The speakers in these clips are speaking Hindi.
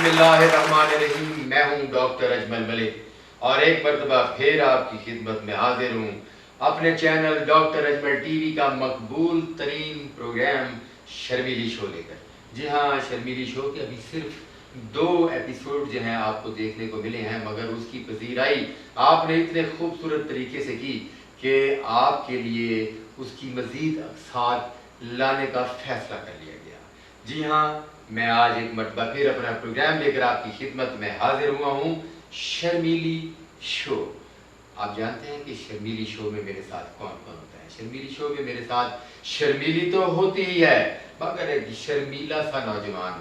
बिस्मिल्लाहिर्रहमानिर्रहीम। मैं हूं डॉक्टर अजमल मलिक और एक मरतबा फिर आपकी खिदमत में हाजिर हूं अपने चैनल डॉक्टर अजमल टीवी का मकबूल तरीन प्रोग्राम शर्मीली शो लेकर। जी हाँ, शर्मीली शो के अभी सिर्फ 2 एपिसोड जो हैं आपको देखने को मिले हैं, मगर उसकी पजीराई आपने इतने खूबसूरत तरीके से की कि आपके लिए उसकी मज़ीद अक़साद लाने का फ़ैसला कर लिया गया। जी हाँ, मैं आज एक मरतबा फिर अपना प्रोग्राम लेकर आपकी खिदमत में हाजिर हुआ हूँ, शर्मीली शो। आप जानते हैं कि शर्मीली शो में मेरे साथ कौन कौन होता है। शर्मीली शो में मेरे साथ शर्मीली तो होती ही है, मगर एक शर्मीला सा नौजवान,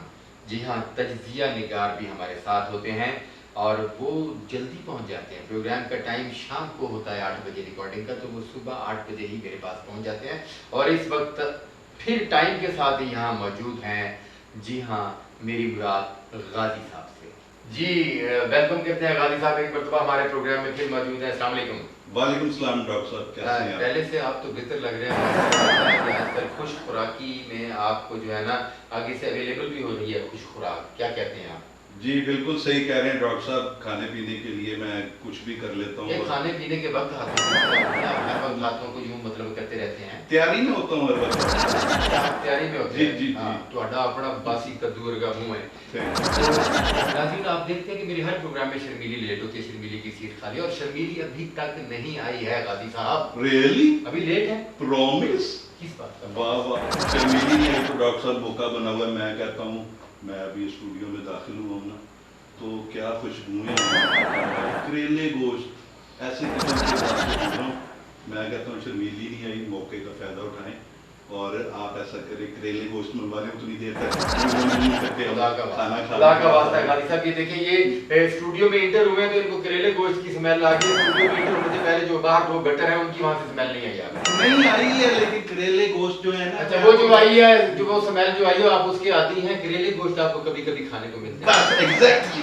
जी हाँ, तज्जिया निगार भी हमारे साथ होते हैं और वो जल्दी पहुंच जाते हैं। प्रोग्राम का टाइम शाम को होता है 8 बजे रिकॉर्डिंग का, तो वो सुबह 8 बजे ही मेरे पास पहुंच जाते हैं और इस वक्त फिर टाइम के साथ ही यहाँ मौजूद हैं। जी हाँ, मेरी मुराद गाजी साहब से। जी वेलकम करते हैं गाजी साहब, एक मरतबा हमारे प्रोग्राम में फिर मौजूद हैं। अस्सलाम वालेकुम। वालेकुम सलाम डॉक्टर साहब, कैसे हैं आप? पहले से आप तो बेहतर लग रहे हैं। आजकल खुश खुराकी में आपको जो है ना आगे से अवेलेबल भी हो रही है खुश खुराक, क्या कहते हैं आप? जी बिल्कुल सही कह रहे हैं डॉक्टर साहब, खाने पीने के लिए मैं कुछ भी कर लेता हूँ। खाने पीने के वक्त हाथों को यूं मतलब करते रहते हैं। तैयारी में होता हूँ हर वक्त। तैयारी में होते जी हैं। जी हाँ, तो अपना बासी कद्दू वर्गा मुंह है। नाज़रीन, आप देखते हैं कि मेरे हर प्रोग्राम में शर्मीली लेट होती है, शर्मीली की सीट खाली, और शर्मीली अभी तक नहीं आई है गाजी साहब। रियली? अभी लेट है। प्रॉमिस? किस बात का? वाह वाह, शर्मीली नहीं आई तो डॉक्टर साहब मौका बना हुआ है। मैं कहता हूँ मैं अभी स्टूडियो में दाखिल हुआ हूँ ना, तो क्या खुशबुएं करेले गोश्त ऐसे किस्म के। मैं कहता हूँ शर्मीली नहीं आई, मौके का फायदा उठाएं और आप ऐसा करें, करेले गोश्त मंगवा लें उतनी देर तक खाना का वास्ता है गाजी साहब। ये देखिए, ये स्टूडियो में इंटर हुए हैं तो इनको करेले गोश्त की स्मेल आ गई। स्टूडियो में इंटर होने से पहले जो बाहर 2 गटर हैं उनकी वहां से स्मेल नहीं आई। नहीं आई है, लेकिन करेले गोश्त जो है ना, अच्छा, वो जो आई है, जो वो स्मेल जो आई है, आप उसके आती हैं। करेले गोश्त आपको कभी कभी खाने को मिलता है। बस एग्जैक्टली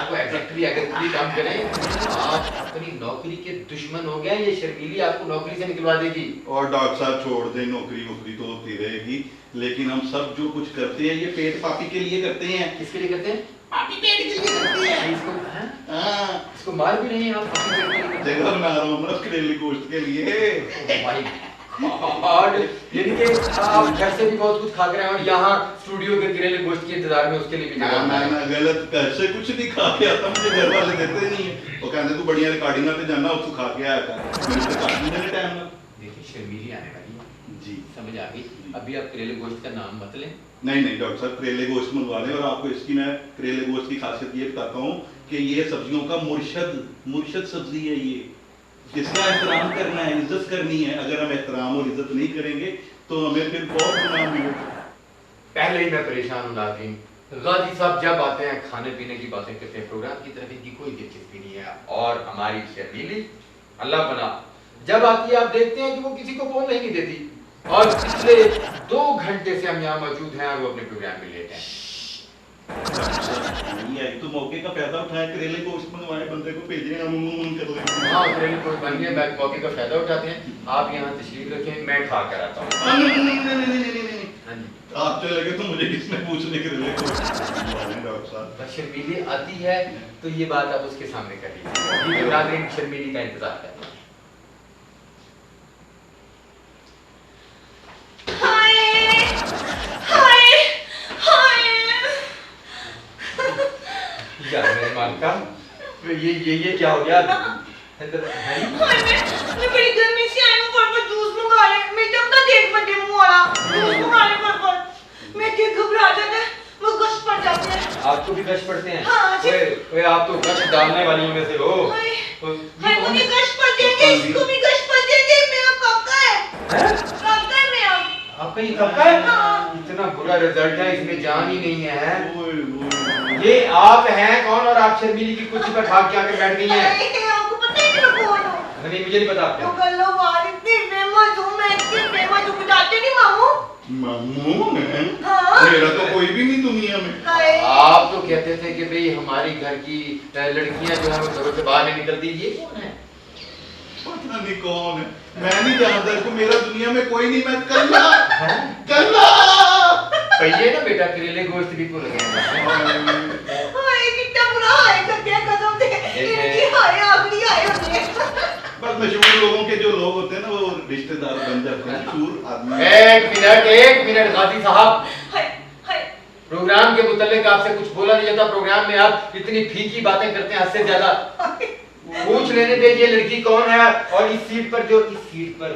को एग्जैक्टली अगर कोई काम करें आप अपनी नौकरी के दुश्मन हो गए। ये शर्मीली आपको नौकरी से निकलवा देगी। और डॉक्टर साहब छोड़ दें, नौकरी तो होती रहेगी, लेकिन हम सब जो कुछ करते हैं ये पेट पापी के लिए करते हैं। किसके लिए करते हैं? पापी पेट के लिए करते हैं। इसको मार भी नहीं आप जगह बना रहा हूँ ना करेले गोश्त के लिए। और यानी कि आप घर से भी बहुत कुछ खा कर आए और यहाँ स्टूडियो के करेले गोश्त के इंतजार में उसके लिए भी जगह ना गलत, घर से कुछ नहीं खा के आता, मुझे घर वाले देते नहीं है। वो कहते तू बढ़िया रिकॉर्डिंग पे जाना, उसको खा के आया कर, मेरे से काट नहीं टाइम ना। देखिए, शर्मीली आने वाली है जी, समझ आ गई। अभी आप करेले गोश्त का नाम मत लें। नहीं डॉक्टर साहब, करेले गोश्त मंगवा लें। और आपको इसकी मैं करेले गोश्त की खासियत ये बताता हूँ कि ये सब्जियों का मुर्शद सब्जी है। ये जिसका एहतराम करना है, इज्जत करनी है। अगर हम एहतराम और इज्जत नहीं करेंगे तो हमें फिर बहुत गुनाह मिलेगा। पहले ही मैं परेशान हूँ नाज़रीन। गाजी साहब जब आते हैं खाने पीने की बातें करते हैं, प्रोग्राम की तरफ इनकी कोई दिलचस्पी नहीं है। और हमारी शर्मीली अल्लाह बना जब आती है, आप देखते हैं कि वो किसी को फोन नहीं देती। और पिछले 2 घंटे से हम यहाँ मौजूद हैं और वो अपने प्रोग्राम में लेट हैं। नहीं आई तो मौके का फायदा उठाए, करेले गोश्त मंगवाए, बंदे को भेजे, हम कर लेंगे। हाँ, करेले गोश्त बन गए, मैं मौके का फायदा उठाते हैं। आप यहाँ तशरीफ रखें, मैं खा कर आता हूँ। नहीं, आप चले गए तो मुझे किसने पूछने करेले गोश्त। बस शर्मीली आती है तो ये बात आप उसके सामने कर लीजिए। ये नाज़रीन शर्मीली का इंतजार है। ये क्या हो गया? मैं बड़ी गर्मी से आई हूं, पर जूस मंगा ले। मैं जब तक देख बड़े मुंह वाला जूस मंगा ले पर मैं के घबरा जाता है, वो गश पड़ जाते हैं। आपको भी गश पड़ते हैं? हाँ, ओए आप तो गश डालने वाली में से हो। हाय मुझे गश पड़ जाएंगे, इसको भी गश पड़ जाएंगे। मेरा काका है मेरा। आपका ये काका है? हाँ। इतना बुरा रिजल्ट है, इसमें जान ही नहीं है। ये आप हैं कौन और आप शर्मीली की कुर्सी पर भाग के आकर बैठ गई हैं? आपको पता ही नहीं मैं कौन हूं? नहीं, मुझे नहीं पता। तो गल्लो वार इतनी फेमस हूं मैं, इतनी फेमस हूं, बताते नहीं मामू है? हाँ? मेरा तो कोई भी नहीं दुनिया में। आप तो कहते थे कि भाई हमारी घर की लड़कियां जो है वो घरों से बाहर नहीं निकलती। ये कौन है? पता नहीं कौन है, मैं नहीं जानता इसको। मेरा दुनिया में कोई नहीं। मैं कल्ला कहिए ना बेटा करेले गोश्त भी भूल गए हाय कितना बुरा हाय करते हैं कसम से इनकी हाय आखिरी हाय होती है बस मशहूर लोगों के जो लोग होते हैं ना वो रिश्तेदार बन जाते हैं मशहूर आदमी। एक मिनट गाजी साहब, हाय हाय प्रोग्राम के मुतालिक आपसे कुछ बोला नहीं जाता। प्रोग्राम में आप इतनी फीकी बातें करते हैं, हद से ज्यादा। पूछ लेने दे ये लड़की कौन है, और इस सीट पर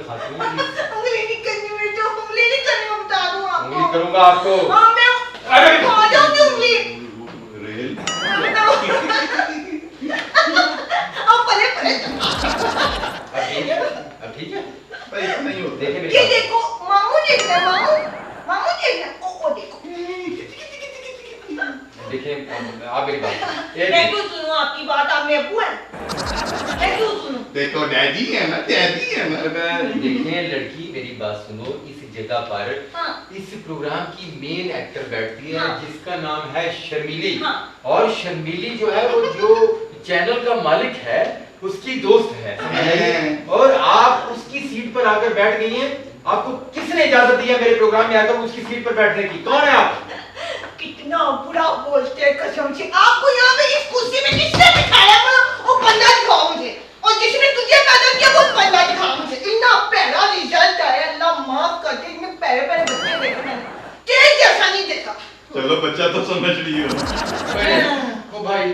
खातून उंगली नहीं करनी मेरे तो उंगली नहीं करनी, मैं बता दूं आपको। उंगली करूंगा आपको। हां मैं अरे खा जाऊंगी उंगली। रेल बताओ अब पले अब ठीक है भाई इतना नहीं होता। देखिए मेरी ये बात। देखो मामू देखना मामू देखना ओ देखो देखिए आप मेरी बात मैं क्यों सुनूं आपकी बात, आप मेरे अब्बू हैं, मैं क्यों सुनूं? देखो डैडी है ना देखिए लड़की मेरी बात सुनो, इस जगह पर हाँ। इस प्रोग्राम की मेन एक्टर बैठती है हाँ। जिसका नाम है शर्मीली। हाँ। और शर्मीली जो है वो जो चैनल का मालिक है उसकी दोस्त है, और आप उसकी सीट पर आकर बैठ गई हैं। आपको किसने इजाजत दिया मेरे प्रोग्राम में आकर उसकी सीट पर बैठने की? कौन है आप? कितना बुरा बोलते हैं कसम से। आपको यहाँ पे इस कुर्सी में किसने बिठाया? वो बंदा दिखाओ मुझे, और जिसने तुझे पैदा किया वो बंदा दिखाओ मुझे। इतना प्यारा रिजल्ट आया, अल्लाह माफ कर दे। इतने प्यारे प्यारे बच्चे देखे मैंने, तेरे जैसा नहीं देखा। चलो बच्चा तो समझ लियो। ओ भाई,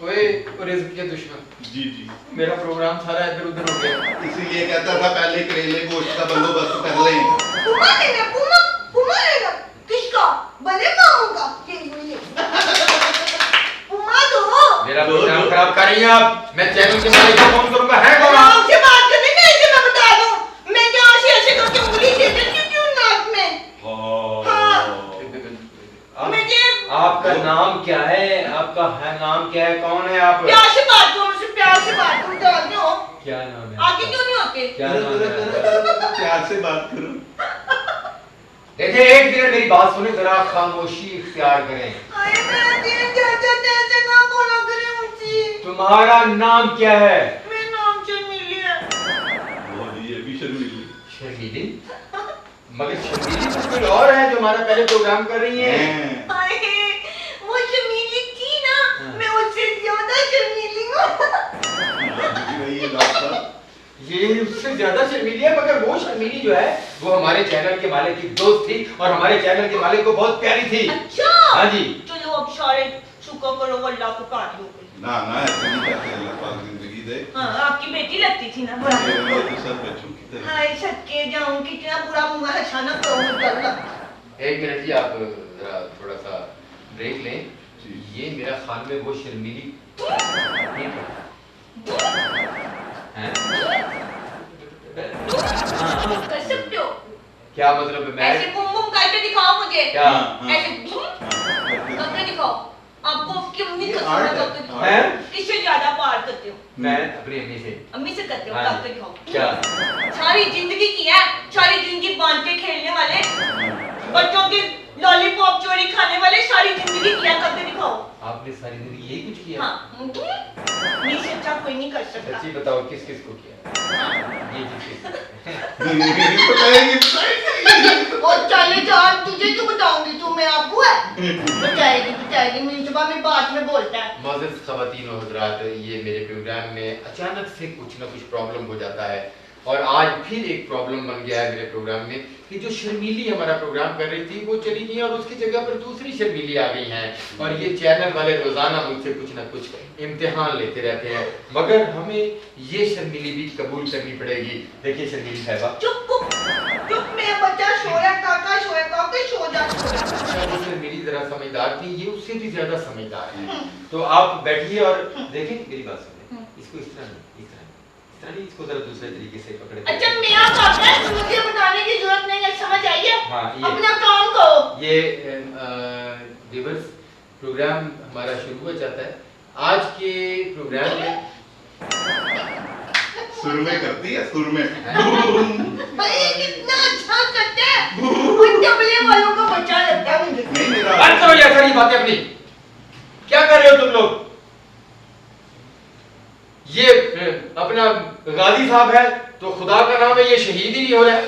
ओए रिज़्क़ के दुश्मन, जी जी मेरा प्रोग्राम सारा इधर उधर हो गया। इसीलिए कहता था पहले करेले गोश्त का बंदोबस्त कर लें। पुमा लेना पुमा लेना किसका? बड़े मामू का। ये पुमा दो। मेरा प्रोग्राम खराब कर रही हैं आप। मैं चैनल के मालिक को फोन करूंगा। है कौन आप? आपसे बात करनी नहीं, इसे मैं बता दूं। मैं क्या ऐसे करके उंगली दे देती हूं क्यों नाक में? मुझे आपका नाम क्या है? आपका है नाम क्या है? कौन है आप? प्यार से बात करो मुझसे, प्यार से बात करो। जानते हो क्या नाम है? आगे क्यों नहीं होते? क्या नाम है? प्यार से बात करो। देखिए एक मिनट मेरी बात सुने, जरा खामोशी इख्तियार करें। अरे मेरा दिल चाचा ऐसे ना बोला करे मुझसे। तुम्हारा नाम क्या है? मेरा नाम शर्मीली है। वो ये भी शर्मीली। शर्मीली? मगर शर्मीली तो कोई और है जो हमारा पहले प्रोग्राम कर रही है। अरे वो शर्मीली थी ना, मैं उससे ज्यादा शर्मीली हूँ। ये उससे ज्यादा शर्मीली है, मगर वो शर्मीली जो है वो हमारे चैनल के मालिक की दोस्त थी, और हमारे चैनल के मालिक को बहुत प्यारी थी। अच्छा हाँ जी। चलो अब सारे शुक्र करो अल्लाह को पानी हो गई। ना ना ऐसे नहीं कहते, अल्लाह पाक जिंदगी दे। हाँ आपकी बेटी लगती थी ना। ये तो सब बच्चों की तरह। हाय सच्चे जाऊं कितना बुरा मुंह है, अचानक करो निकलना। एक मिनट जी, आप जरा थोड़ा सा ब्रेक लें। ये मेरा ख्याल में वो शर्मीली हैं? कर सकते हो? क्या मतलब? मैं ऐसे बुम बुम करके दिखाओ मुझे। क्या? ऐसे बुम करके दिखाओ। आपको उसकी अम्मी ये कसम art है, है। करके दिखाओ। हैं? किससे ज्यादा प्यार करते हो? मैं अपनी अम्मी से। अम्मी से करते हो? हाँ। करके दिखाओ। क्या? सारी जिंदगी की है, सारी जिंदगी बांटे खेलने वाले, बच्चों की लॉलीपॉप चोरी खाने वाले, सारी जिंदगी किया। करके दिखाओ। आपने सारी जिंदगी यही कुछ किया? हाँ मेरे से अच्छा कोई नहीं कर सकता। सच्ची बताओ किस किस को किया? ये किस और चले जान, तुझे क्यों बताऊंगी? तू मैं आपको है बताएगी मेरी जुबान में बात में बोलता है। मोअज़्ज़िज़ ख़वातीन और हज़रात, ये मेरे प्रोग्राम में अचानक से कुछ ना कुछ प्रॉब्लम हो जाता है, और आज फिर एक प्रॉब्लम बन गया है मेरे प्रोग्राम में कि जो शर्मीली हमारा प्रोग्राम कर रही थी वो चली गई, और उसकी जगह पर दूसरी शर्मीली आ गई हैं, और ये चैनल वाले रोज़ाना मुझसे कुछ ना कुछ इम्तिहान लेते रहते हैं, मगर हमें ये शर्मीली भी कबूल करनी पड़ेगी। देखिए शर्मीली साहिबा, चुप मेरा बच्चा सोया काका सो जा। वो शर्मीली जरा समझदार थी, ये उससे भी ज्यादा समझदार है। तो आप बैठिए और देखिए मेरी बात सुनिए, इसको इस तरह नहीं, इस तरह नहीं, इसको जरा दूसरे तरीके से पकड़े। अच्छा मेरा काका, मुझे बताने की जरूरत नहीं है, समझ आई है? हाँ, अपना काम करो। ये व्यूअर्स, प्रोग्राम हमारा शुरू हो जाता है। आज के प्रोग्राम में सुर में करती है, सुर में। भाई कितना अच्छा करते हैं, वो तबले वालों का बच्चा लगता है मुझे। नहीं मेरा बंद करो ये सारी बातें अपनी। क्या कर रहे हो तुम लोग? ये अपना गाजी साहब है तो खुदा का नाम है, ये शहीद ही नहीं हो रहा है।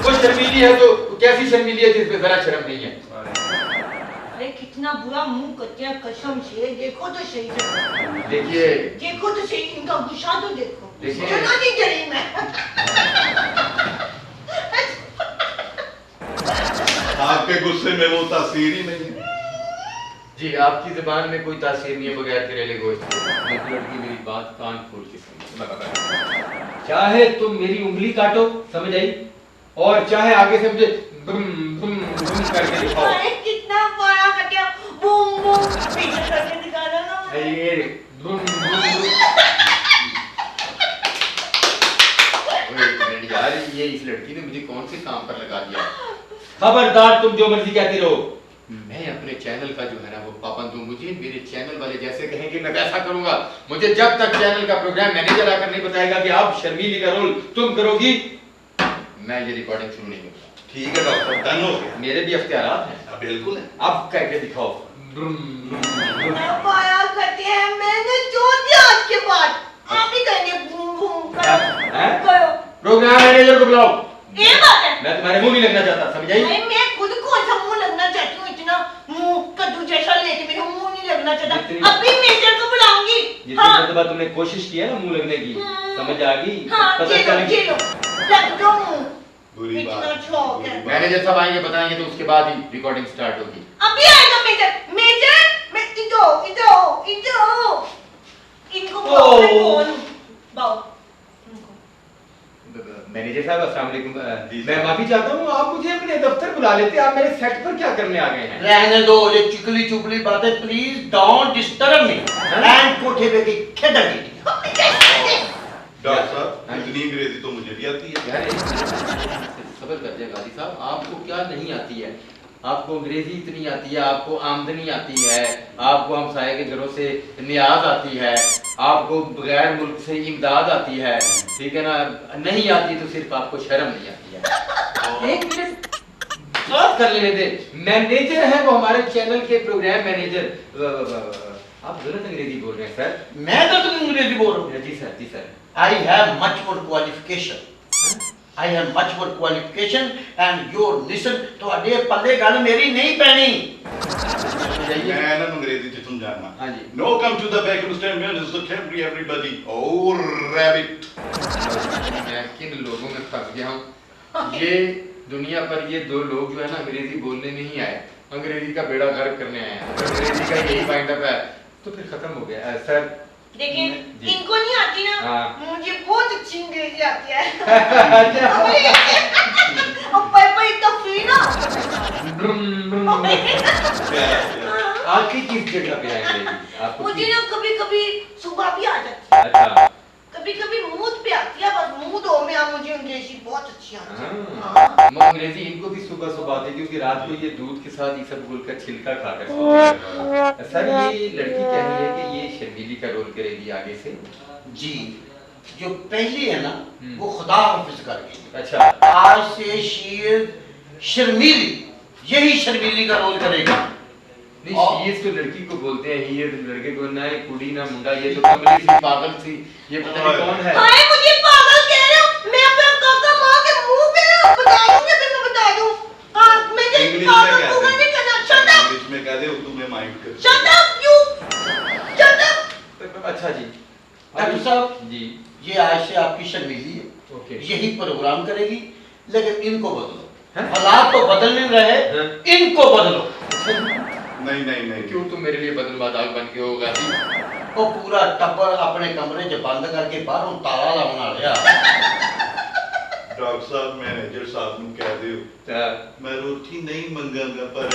वो शर्मीली है तो कैसी शर्मीली है जिसमें जरा शर्म नहीं है। कितना बुरा मुंह करते हैं कसम से, देखो तो सही से। देखिए देखो तो सही, इनका गुस्सा तो देखो। देखिए। चलो नहीं डरी मैं। आपके गुस्से में वो तासीर ही नहीं है। जी, आपकी जुबान में कोई तासीर नहीं है बगैर करेले गोश्त के। देखो लड़की, मेरी बात कान खोल के सुनो। चाहे तुम मेरी उंगली काटो, समझ आई, और चाहे आगे से मुझे बुम बुम बुम करके दिखाओ। अरे कितना बड़ा कटिया, बूम बूम पीछे करके दिखाना ना। ये बुम बुम बुम। ओए यार, ये इस लड़की ने मुझे कौन से काम पर लगा दिया। खबरदार, तुम जो मर्जी कहती रहो, मैं अपने चैनल का जो है ना वो पाबंद हूँ। मुझे मेरे चैनल वाले जैसे कहेंगे मैं वैसा करूंगा। मुझे जब तक चैनल का प्रोग्राम मैनेजर आकर नहीं बताएगा कि आप शर्मीली का रोल तुम करोगी, मैं ये रिकॉर्डिंग शुरू नहीं करूंगा। ठीक है डॉक्टर, डन हो गया। मेरे भी अख्तियारात हैं। बिल्कुल है। अब करके दिखाओ। बड़ा कटिया है, मैंने जो दिया आज के बाद आप ही करेंगे बूम बूम करो। प्रोग्राम मैनेजर को बुलाओ। ये बात है। मैं तुम्हारे मुंह नहीं लगना चाहता, समझ आई? नहीं, मैं खुद कौन सा मुंह लगना चाहती हूँ, इतना मुंह कद्दू जैसा लेके मेरे मुंह नहीं लगना चाहता। अभी मेजर को बुलाऊंगी। जितनी मर्तबा तुमने कोशिश की है ना मुंह लगने की, समझ आ गई? हाँ, पता ये लो, चल ये लो, लग जाओ मुंह। बुरी इतना बात। शौक है। मैनेजर साहब आएंगे, बताएंगे, तो उसके बाद ही रिकॉर्डिंग स्टार्ट होगी। अभी आएगा मेजर। मेजर, मैं इधर इनको बुलाओ, मैं कौन हूँ? बाओ। मैनेजर साहब अस्सलाम वालेकुम। जी मैं साहब। माफी चाहता हूँ, आप मुझे अपने दफ्तर बुला लेते, आप मेरे सेट पर क्या करने आ गए हैं? रहने दो ये चिकली चुपली बातें, please don't disturb me. And कोठे पे की खेदगी। डॉक्टर साहब, हाँ जी। इतनी अंग्रेजी तो मुझे भी आती है। यार सबर कर जाए गाजी साहब, आपको क्या नहीं आती है? आपको अंग्रेजी इतनी आती है, आपको आमदनी आती है, आपको हमसाये के घरों से नियाज आती है, आपको बगैर मुल्क से इमदाद आती है, ठीक है ना? नहीं आती तो सिर्फ आपको शर्म नहीं आती है। एक मिनट बात कर लेने दे। मैनेजर है वो हमारे चैनल के प्रोग्राम मैनेजर। आप गलत अंग्रेजी बोल रहे हैं सर। मैं तो तुम अंग्रेजी बोल रहा हूँ। जी सर, जी sir. I have much more qualification. I have much more qualification and your listen तो अड़े पल्ले गल मेरी नहीं पैनी। मैं ना अंग्रेजी च समझाना। हाँ जी। No, come to the back of the stand, man. This is the cavalry, everybody. Oh, rabbit. मैं किन लोगों में फंस गया हूँ। ये दुनिया पर ये दो लोग जो है ना अंग्रेजी बोलने नहीं आए, अंग्रेजी का बेड़ा गर्क करने आए हैं। अगर अंग्रेजी का यही फाइंड अप है तो फिर खत्म हो गया। सर देखिए, जी। इनको नहीं आती ना, हाँ। मुझे बहुत अच्छी अंग्रेजी आती है। अच्छा। और पापा इतना फ्री ना। आपकी किस जगह पे है अंग्रेजी? आपको मुझे किस- ना कभी कभी सुबह भी आ जाती है, अच्छा। कभी कभी मूड पे आती है, बस मूड हो में मुझे अंग्रेजी बहुत अच्छी आती है। हाँ। हाँ। अंग्रेजी इनको भी सुबह सुबह आती है क्योंकि रात को ये दूध के साथ ये सब घुलकर छिलका खाकर सोते हैं। सर ये लड़की कह रही है कि ये शर्मीली का रोल करेगी आगे से। जी, जो पहली है ना वो खुदा हाफिज कर गई। अच्छा। आज से शीर शर्मीली, यही शर्मीली का रोल करेगी। नहीं, शीज तो लड़की को बोलते हैं, ये लड़के को ना है, कुड़ी ना मुंडा, ये तो कमली सी पागल सी, ये पता नहीं कौन है। हाय, मुझे पागल कह रहे हो? मैं अपना काका माँ के मुंह पे ना बता दूंगी, फिर मैं बता दूं। हाँ, मैं इंग्लिश काका में को कहते नहीं करना। हैं। शट अप, इंग्लिश में कहते हैं, उर्दू में माइंड कर। Shut up you, shut up. अच्छा जी। डॉक्टर साहब, जी। ये आज से आपकी शर्मीली है। ओके। यही प्रोग्राम करेगी, लेकिन इनको बदलो। हैं? हालात तो बदल नहीं रहे, हैं? इनको बदलो। नहीं नहीं नहीं। क्यों तुम मेरे लिए बदलबादाग बन के होगा जी? वो पूरा टब्बर अपने कमरे च बंद करके बाहरों ताला लाउना लिया। डॉक्टर साहब, मैनेजर साहब ਨੂੰ ਕਹਿ ਦਿਓ मैं रोटी नहीं मंगांगा पर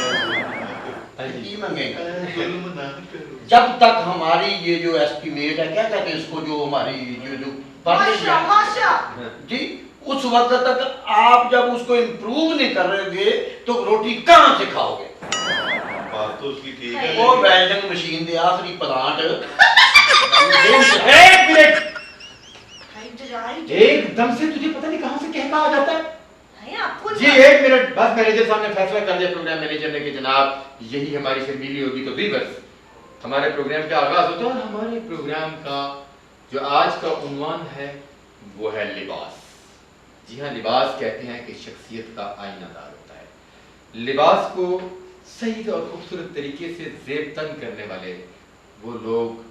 की मंगेगा? जुल्म ना करो। जब तक हमारी ये जो एस्टिमेट है, क्या कहते हैं इसको, जो हमारी जो माशा, माशा। जी, उस वक्त तक आप जब उसको इम्प्रूव नहीं करोगे तो रोटी कहाँ से खाओगे? बात तो उसकी ठीक है। वो वेल्डिंग मशीन दे आखिरी प्लांट। एक मिनट, हाय जराई, एकदम से तुझे पता नहीं कहां से कहना आ जाता है। हाय आपको जी एक मिनट, बस मैनेजर साहब ने फैसला कर दिया प्रोग्राम मैनेजर ने कि जनाब यही हमारी शर्मीली होगी तो भी बस हमारे प्रोग्राम का आगाज होता है। और हमारे प्रोग्राम का जो आज का उन्वान है वो है लिबास। जी हाँ, लिबास कहते हैं कि शख्सियत का आईनादार होता है। लिबास को सही और खूबसूरत तरीके से जेब तन करने वाले वो लोग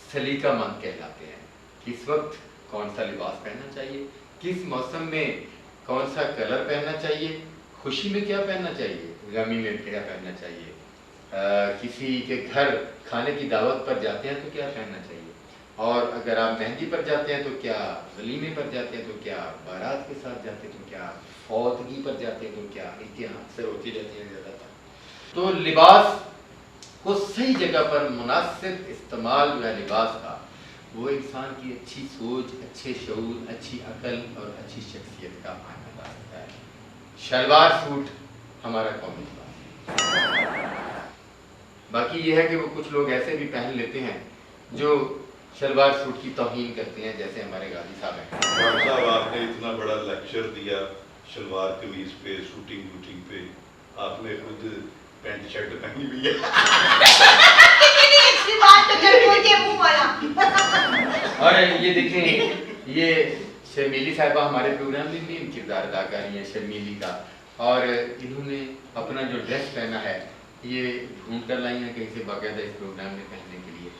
सलीकामंद कहलाते हैं। किस वक्त कौन सा लिबास पहनना चाहिए, किस मौसम में कौन सा कलर पहनना चाहिए, खुशी में क्या पहनना चाहिए, गमी में क्या पहनना चाहिए, किसी के घर खाने की दावत पर जाते हैं तो क्या पहनना चाहिए, और अगर आप मेहंदी पर जाते हैं तो क्या, वलीमे पर जाते हैं तो क्या, बारात के साथ जाते हैं तो क्या, फौतगी पर जाते हैं तो क्या, इतिहास अक्सर होती रहती है ज़्यादातर। तो लिबास को सही जगह पर मुनासिब इस्तेमाल जो है लिबास का, वो इंसान की अच्छी सोच, अच्छे शऊर, अच्छी अकल और अच्छी शख्सियत का आना ला सकता है। शलवार सूट हमारा कौमी लिबास है। बाकी ये है कि वो कुछ लोग ऐसे भी पहन लेते हैं जो शलवार सूट की तौहीन करते हैं, जैसे हमारे गाजी साहब हैं। डॉक्टर साहब, आपने इतना बड़ा लेक्चर दिया शलवार कमीज पे, शूटिंग वूटिंग पे, आपने खुद पैंट शर्ट पहनी हुई है। कितनी अच्छी बात कर बोल के मुंह वाला। और ये देखें, ये शर्मीली साहिबा हमारे प्रोग्राम में भी किरदार अदा कर रही हैं, शर्मीली का, और इन्होंने अपना जो ड्रेस पहना है ये ढूंढ कर लाई है कहीं से बाकायदा इस प्रोग्राम में पहनने के लिए,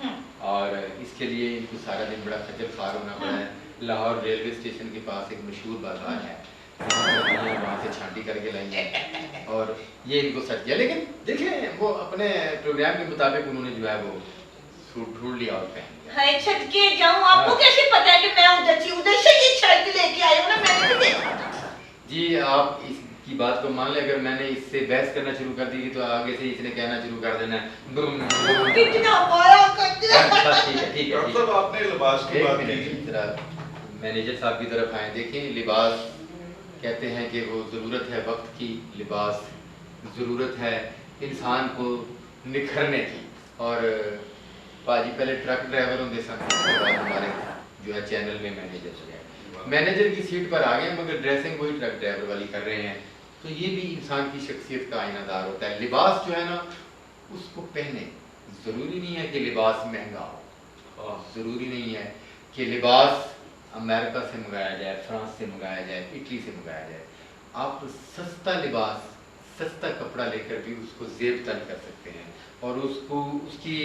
और इसके लिए इनको सारा दिन बड़ा खज्जल खार होना पड़ा है। लाहौर रेलवे स्टेशन के पास एक मशहूर बाजार है, वहाँ से छांटी करके लाई है और ये इनको सच किया। लेकिन देखें, वो अपने प्रोग्राम के मुताबिक उन्होंने जो है वो सूट ढूंढ लिया और पहन लिया। हाय छटके जाऊं, आपको कैसे पता है कि मैं उधर से ये शर्ट लेके आई हूं ना, मैंने भी देखा। जी, आप इसकी बात को मान लें, अगर मैंने इससे बहस करना शुरू कर दी तो आगे से इसने कहना शुरू कर देना कितना बड़ा करते हैं। अच्छा, ठीक है, ठीक है, डॉक्टर साहब, आपने लिबास की बात की। जरा मैनेजर साहब की तरफ आए। देखें, लिबास कहते हैं कि वो ज़रूरत है वक्त की, लिबास ज़रूरत है इंसान को निखरने की। और पाजी पहले ट्रक ड्राइवर होंगे सन, उसके बाद हमारे जो है चैनल में मैनेजर हो गए, मैनेजर की सीट पर आ गए, मगर ड्रेसिंग वही ट्रक ड्राइवर वाली कर रहे हैं। तो ये भी इंसान की शख्सियत का आईनादार होता है। लिबास जो है ना, उसको पहने, ज़रूरी नहीं है कि लिबास महंगा हो, और ज़रूरी नहीं है कि लिबास अमेरिका से मंगाया जाए, फ्रांस से मंगाया जाए, इटली से मंगाया जाए। आप सस्ता लिबास, सस्ता कपड़ा लेकर भी उसको जेब तन कर सकते हैं और उसको उसकी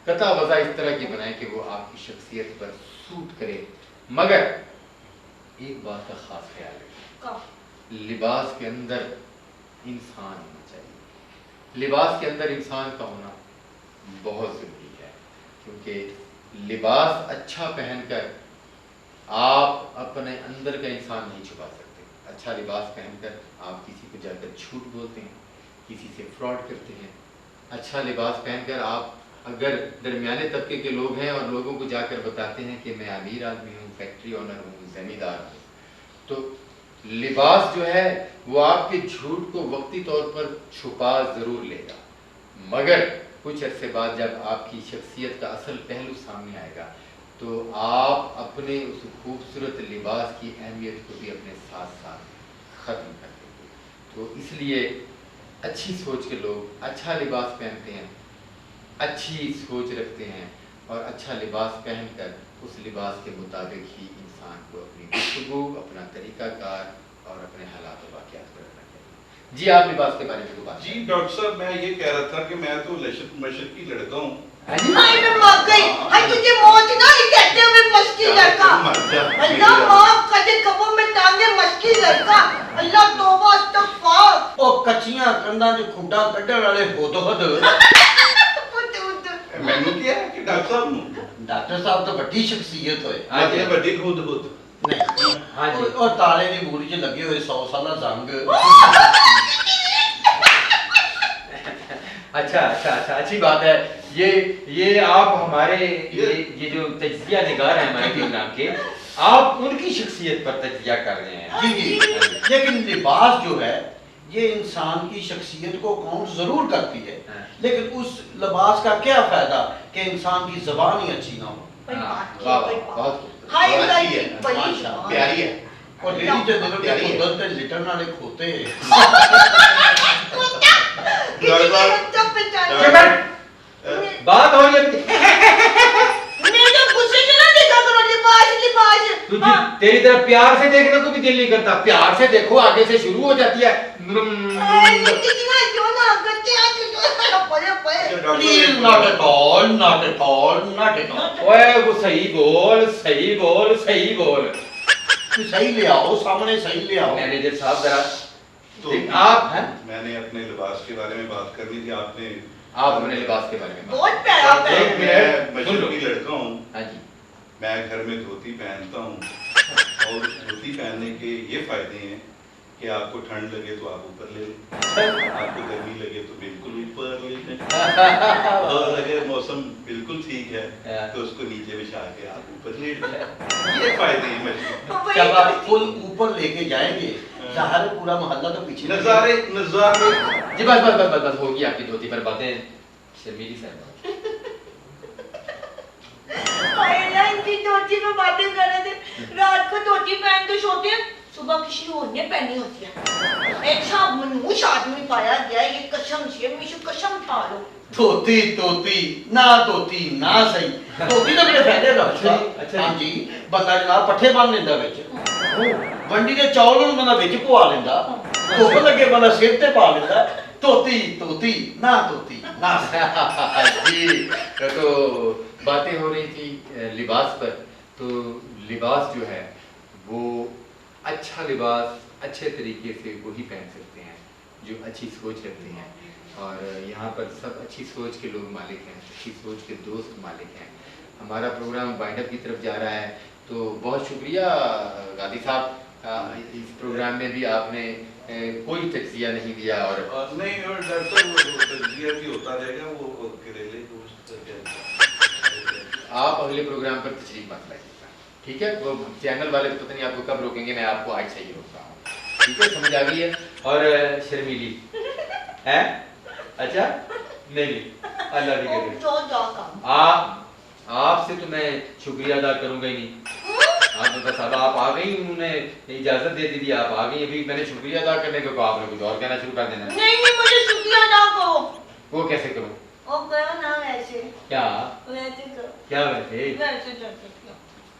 कता वज़ा इस तरह की बनाएं कि वो आपकी शख्सियत पर सूट करे। मगर एक बात का ख़ास ख्याल रखें, लिबास के अंदर इंसान होना चाहिए। लिबास के अंदर इंसान का होना बहुत ज़रूरी है, क्योंकि लिबास अच्छा पहनकर आप अपने अंदर का इंसान नहीं छुपा सकते। अच्छा लिबास पहनकर आप किसी को जाकर झूठ बोलते हैं, किसी से फ्रॉड करते हैं। अच्छा लिबास पहनकर आप अगर दरमियाने तबके के लोग हैं और लोगों को जाकर बताते हैं कि मैं अमीर आदमी हूँ, फैक्ट्री ओनर हूँ, ज़मींदार हूँ, तो लिबास जो है वो आपके झूठ को वक्ती तौर पर छुपा ज़रूर लेगा, मगर कुछ अरसे बाद जब आपकी शख्सियत का असल पहलू सामने आएगा तो आप अपने उस खूबसूरत लिबास की अहमियत को भी अपने साथ साथ ख़त्म कर देंगे। तो इसलिए अच्छी सोच के लोग अच्छा लिबास पहनते हैं, अच्छी सोच रखते हैं और अच्छा लिबास पहनकर उस लिबास के मुताबिक ही इंसान को अपनी गुफ्तगू, अपना तरीक़ाकार और अपने हालात व वाक़ियात को रखना चाहिए। जी, आप लिबास के बारे में तो बात जी डॉक्टर साहब, मैं ये कह रहा था कि मैं तो मशरकी लड़का हूँ। हाय मैं मर गई। हाय तुझे मौत ना ही कहते हुए मस्की लड़का। अल्लाह माफ कर दे, कब्र में टांगे मस्की लड़का। अल्लाह तौबा इस्तगफार। ओ कच्चियां कंधां च खुड्डा कड्ढण वाले हुदहुद। मैनू क्या है कि डॉक्टर साहब नू डॉक्टर साहब तो बड़ी शख्सियत होए। आज ये बड़ी खुद खुद नहीं, हाँ जी। और ताले दी मूड़ी च लगे हुए 100 साला जंग। अच्छा, अच्छी बात है। ये आप हमारे ये जो तज्जिया निगार हैं हमारे प्रोग्राम के, आप उनकी शख्सियत पर तज्जिया कर रहे हैं। जी जी, लेकिन लिबास जो है ये इंसान की शख्सियत को काउंट जरूर करती है, लेकिन उस लिबास का क्या फायदा कि इंसान की ज़बान ही अच्छी ना हो। बहुत हाय अच्छी है, बड़ी प्यारी है। और डेली च दिनों के उधर ते लिटन वाले खोते बात हो रही तेरी तरफ प्यार से देखने को भी दिल नहीं करता। प्यार से देखो, आगे से शुरू हो जाती है। Please not at all, not at all, not at all. ओए वो सही बोल, सही बोल, सही बोल। तू सही ले आओ, सामने सही ले आओ। मैनेजर साहब जरा तो आप हैं? मैंने अपने लिबास के बारे में बात करनी थी, आपने आप अपने लिबास के बारे में बात बहुत प्यारा एक पहन मिनट। मैं मशरकी लड़का हूँ, हाँ जी। मैं घर में धोती पहनता हूँ और धोती पहनने के ये फायदे हैं कि आपको ठंड लगे तो आप ऊपर ले लें, आपको गर्मी लगे तो बिल्कुल ऊपर ले लें, और अगर मौसम बिल्कुल ठीक है तो उसको नीचे बिछा के आप ऊपर लेट जाए। ये फायदे हैं मशरकी। जब आप फुल ऊपर लेके जाएंगे, ज़ाहिर है पूरा मोहल्ला तो पीछे नजारे नजारे जी बस बस बस बस बस होगी आपकी धोती पर बातें। शर्मीली साहब ना इनकी धोती में बातें कर रहे थे। रात को धोती पहन के सोते हैं, सुबह किसी और ने पहनी होती है। एक साहब मनहूस आदमी पाया गया, ये कसम से मुझे कसम खा लो। धोती धोती ना धोती ना सही, धोती तो मेरे फायदे का। अच्छा। हाँ जी, बंदा जनाब पट्ठे बन लेंदा विच, वंडी दे चौल ਨੂੰ बंदा विच पवा लेंदा, धुप्प लगे बंदा सिर ते पा लेंदा। धोती धोती ना धोती ना जी। तो बातें हो रही थी लिबास पर। तो लिबास जो है वो अच्छा लिबास अच्छे तरीके से वही पहन सकते हैं जो अच्छी सोच रखते हैं, और यहाँ पर सब अच्छी सोच के लोग मालिक हैं, अच्छी सोच के दोस्त मालिक हैं। हमारा प्रोग्राम वाइंड अप की तरफ जा रहा है, तो बहुत शुक्रिया गादी साहब, इस प्रोग्राम में भी आपने कोई तज्जिया नहीं दिया। और नहीं, और डॉक्टर वो तज्जिया भी होता रहेगा, वो करेले गोश्त आप अगले प्रोग्राम पर तशरीफ मत लाइएगा, ठीक है? वो चैनल वाले तो पता नहीं आपको कब रोकेंगे, मैं आपको आज से ही रोक रहा हूँ, ठीक है? समझ आ गई है? और शर्मीली है? अच्छा नहीं, अल्लाह भी करे। आपसे तो मैं शुक्रिया अदा करूंगा ही नहीं। आप तो बस अब आप आ गई, उन्होंने इजाजत दे दी, आप आ गई। अभी मैंने शुक्रिया अदा करने को कहा, आपने कुछ और कहना शुरू कर देना। नहीं मुझे शुक्रिया ना करो। वो कैसे करूं? ओ करो ना वैसे। क्या वैसे करो। क्या वैसे? वैसे करते क्यों?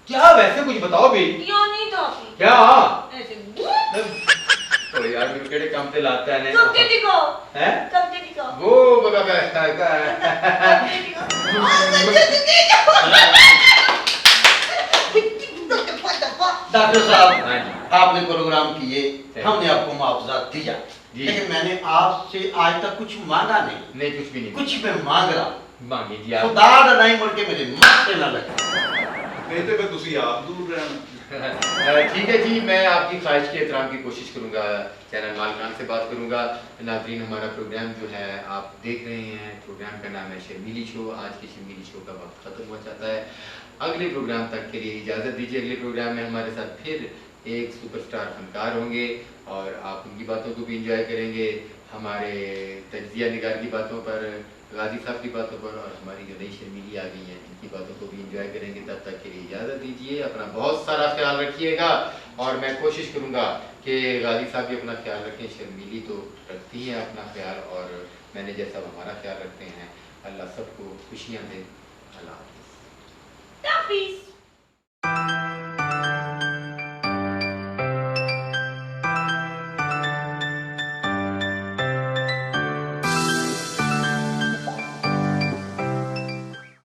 क्या वैसे कुछ बताओ भी। क्यों नहीं टॉफी? क्या? ऐसे तो यार मेरे केड़े काम पे लाता है ने। कब के दिखाओ? हैं? कब के दिखाओ? वो बगा का कब के दिखाओ? डॉक्टर साहब, हाँ जी। आपने प्रोग्राम किए, हमने आपको मुआवजा दिया, जी। लेकिन मैंने आपसे आज तक कुछ मांगा नहीं। नहीं, कुछ भी नहीं। कुछ मैं मांग रहा, मांगी जी आप। खुदा दा नहीं मुड़ के मेरे माथे ना लगे। नहीं तो फिर तुसी आप दूर रहना। ठीक है जी, मैं आपकी ख्वाहिश के एहतराम की कोशिश करूंगा, चैनल मालकान से बात करूंगा। नाज़रीन, हमारा प्रोग्राम जो है आप देख रहे हैं, प्रोग्राम का नाम है शर्मीली शो। आज के शर्मीली शो का वक्त ख़त्म हो जाता है। अगले प्रोग्राम तक के लिए इजाज़त दीजिए। अगले प्रोग्राम में हमारे साथ फिर एक सुपरस्टार फनकार होंगे और आप उनकी बातों को भी इंजॉय करेंगे, हमारे तज्जिया निगार की बातों पर, गाजी साहब की बातों पर, और हमारी जो नई शर्मीली आ गई हैं इनकी बातों को भी इंजॉय करेंगे। तब तक के लिए इजाज़त दीजिए, अपना बहुत सारा ख्याल रखिएगा, और मैं कोशिश करूँगा कि गाजी साहब भी अपना ख्याल रखें। शर्मीली तो रखती हैं अपना ख्याल, और मैनेजर साहब हमारा ख्याल रखते हैं। अल्लाह सबको खुशियाँ दे। अल्लाह हाफ़िज़। Tapis.